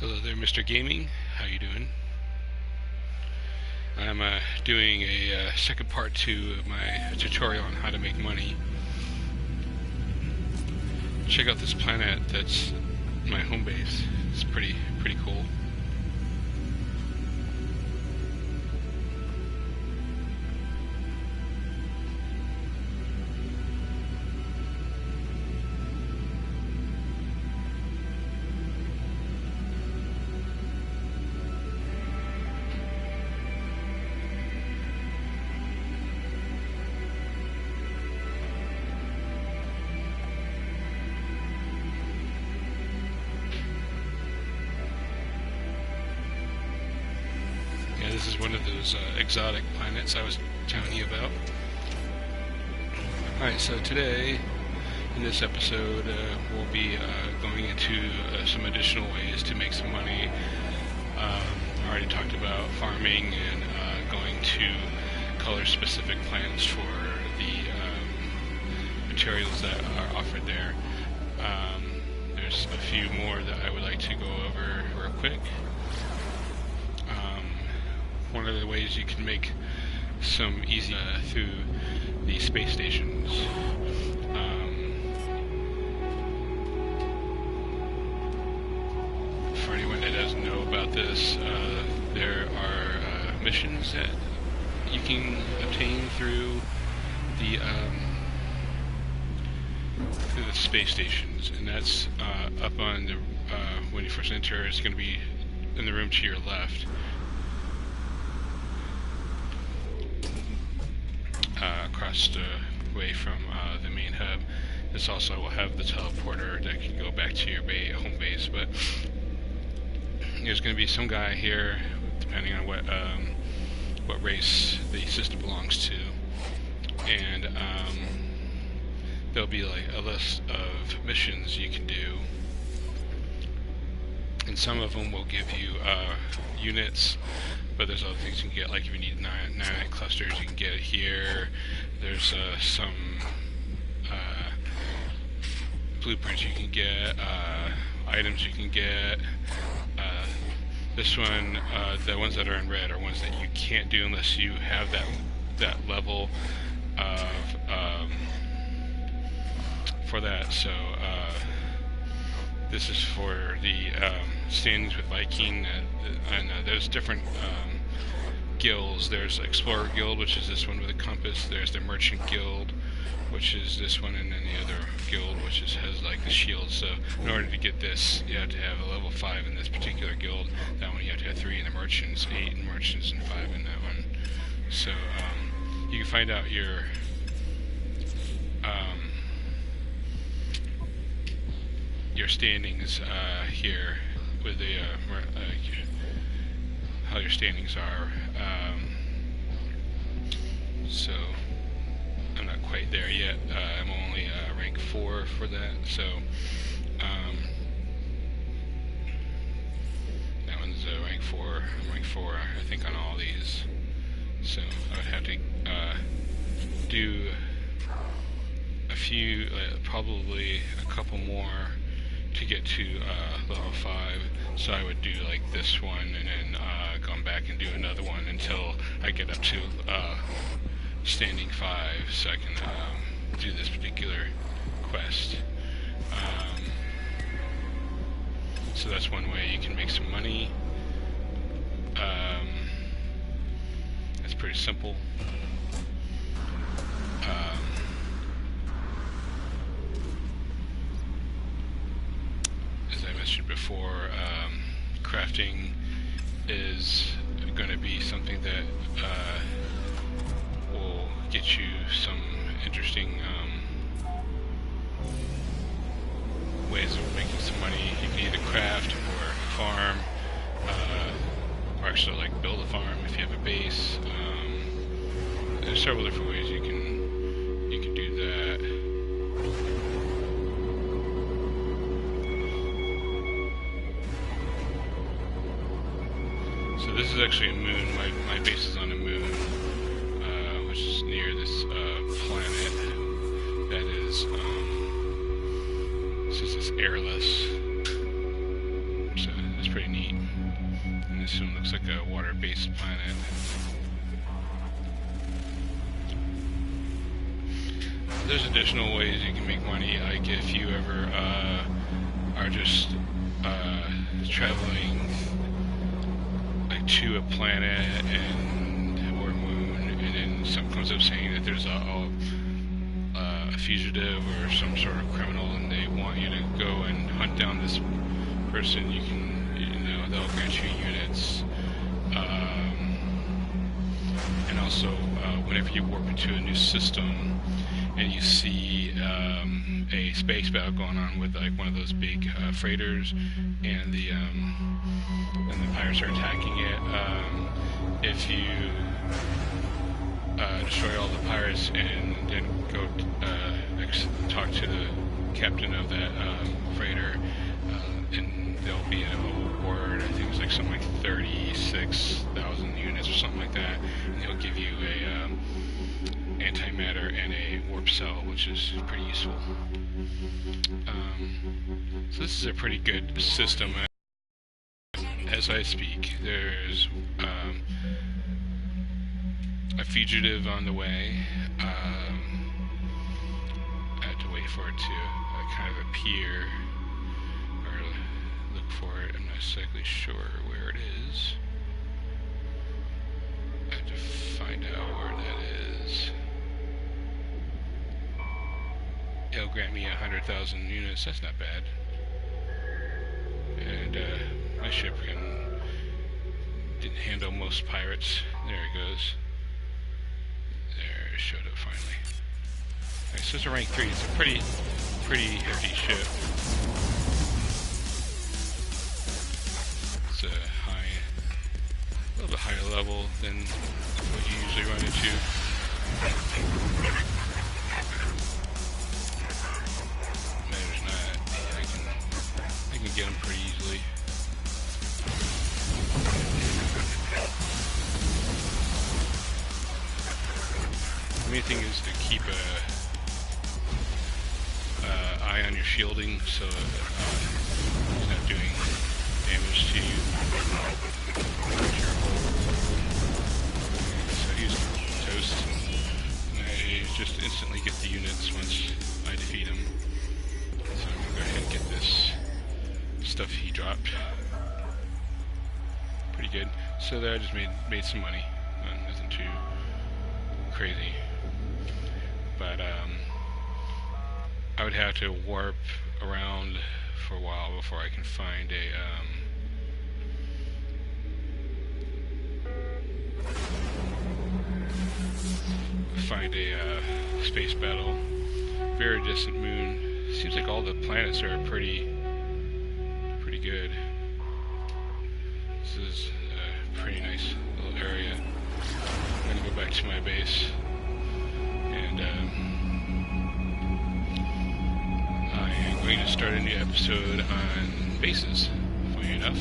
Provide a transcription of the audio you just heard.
Hello there, Mr. Gaming. How you doing? I'm doing a second part 2 of my tutorial on how to make money. Check out this planet that's my home base. It's pretty cool. Yeah, this is one of those exotic planets I was telling you about. Alright, so today, in this episode, we'll be going into some additional ways to make some money. I already talked about farming and going to color-specific plants for the materials that are offered there. There's a few more that I would like to go over real quick. One of the ways you can make some easy through the space stations. For anyone that doesn't know about this, there are missions that you can obtain through the space stations, and that's up on the when you first enter. It's going to be in the room to your left. Across the way from the main hub. This also will have the teleporter that can go back to your home base, but there's going to be some guy here, depending on what race the system belongs to, and there'll be like a list of missions you can do, and some of them will give you units. But there's other things you can get, like if you need nanite clusters, you can get it here. There's some blueprints you can get, items you can get. This one, the ones that are in red are ones that you can't do unless you have that level of for that. So this is for the standings with Viking, and there's different guilds. There's Explorer Guild, which is this one with a compass. There's the Merchant Guild, which is this one, and then the other guild, which has like the shield. So in order to get this, you have to have a level 5 in this particular guild. That one you have to have 3 in the Merchants, 8 in Merchants, and 5 in that one. So you can find out your standings here with the how your standings are. So I'm not quite there yet. I'm only rank 4 for that. So that one's rank 4. I'm rank 4, I think, on all these. So I would have to do a few, probably a couple more to get to level 5. So I would do like this one, and then come back and do another one until I get up to standing 5, so I can do this particular quest. So that's one way you can make some money. It's pretty simple. As I mentioned before, crafting is going to be something that will get you some interesting ways of making some money. You can either craft or farm, or actually like build a farm if you have a base. There's several different ways you can do that. this is actually a moon. My base is on a moon, which is near this planet that is it's airless. So it's pretty neat. And this one looks like a water-based planet. There's additional ways you can make money, like if you ever are just traveling like to a planet or moon, and then something comes up saying that there's a fugitive or some sort of criminal, and they want you to go and hunt down this person. You can, they'll grant you units. And also, whenever you warp into a new system and you see a space battle going on with like one of those big freighters, and the pirates are attacking it, if you destroy all the pirates and then go talk to the captain of that freighter, and there'll be an award. I think it's like something like 36,000 units or something like that, and he'll give you a antimatter and a warp cell, which is pretty useful. So this is a pretty good system. As I speak, there's a fugitive on the way. I have to wait for it to kind of appear, or look for it. I'm not exactly sure where it is. I have to find out where that is. It'll grant me 100,000 units. That's not bad. And my ship didn't handle most pirates. There it goes. There, it showed up finally. Alright, so it's a rank 3. It's a pretty hefty ship. It's a little bit higher level than what you usually run into. Matters not. Yeah, I can get them pretty easily. The main thing is to keep eye on your shielding, so it's not doing damage to you. So he's toast. And I just instantly get the units once I defeat him. So I'm gonna go ahead and get this stuff he dropped. Pretty good. So there I just made some money. Nothing too crazy. But I would have to warp around for a while before I can find a space battle. Very distant moon. Seems like all the planets are pretty good. This is a pretty nice little area. I'm gonna go back to my base, and I am going to start a new episode on bases, funny enough.